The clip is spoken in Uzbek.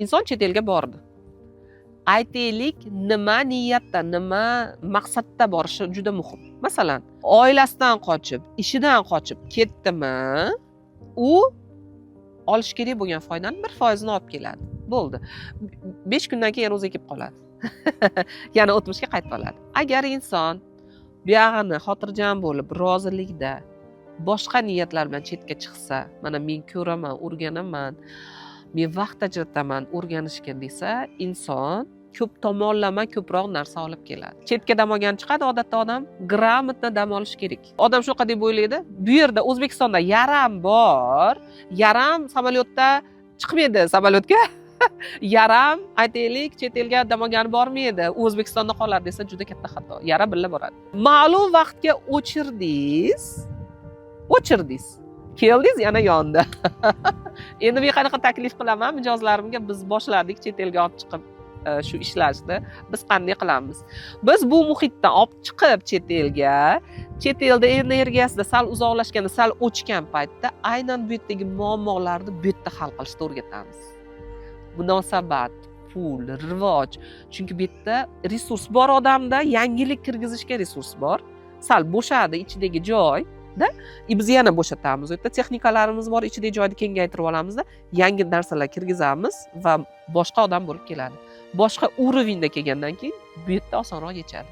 inson chet elga bordi. Aytaylik, nima niyatda, nima maqsadda borishi juda muhim. Masalan, oilasidan qochib, ishidan qochib ketdimi, u olish kerak bo'lgan foydani 1% olib keladi. Bo'ldi. 5 kundan keyin o'zi kelib qoladi. Yana o'tmishga qaytib oladi. Agar inson buyog'ini xotirjam bo'lib, rozilikda, boshqa niyatlar bilan chetga chiqsa, mana men ko'raman, o'rganaman, men vaqt ajrataman o'rganishga desa, inson ko'p tomonlama ko'proq narsa olib keladi. Chetga dam olgan chiqadi, odatda odam gрамотно dam olish kerak. Odam shunaqa deb o'ylaydi, bu yerda O'zbekistonda yaram bor, yaram samolyotda chiqmaydi samolyotga. Yaram aytaylik chet elga dam olgani bormaydi, u O'zbekistonda qoladi desa juda katta xato. Yaram birga boradi. Ma'lum vaqtga o'chirdingiz. Keldingiz yana yondi. Endi men qanaqa taklif qilaman mijozlarimga, biz boshladik chet elga olib chiqib shu ishlashni. Biz qanday qilamiz? Biz bu muhitdan olib chiqib chet elga, chet elda energiyasida sal uzoqlashganda, sal o'chgan paytda aynan bu yerdagi muammolarni bu yerda hal qilishni o'rgatamiz. Munosabat, pul, rivoj. Chunki bu yerda resurs bor odamda, yangilik kirgizishga resurs bor. Sal bo'shadi ichidagi joy. Biz yana bo'shatamiz. U yerda texnikalarimiz bor, ichidagi joyni kengaytirib olamizda, yangi narsalar kirgizamiz va boshqa odam bo'lib keladi. Boshqa urovingda kelgandan keyin bu yerda osonroq yechadi.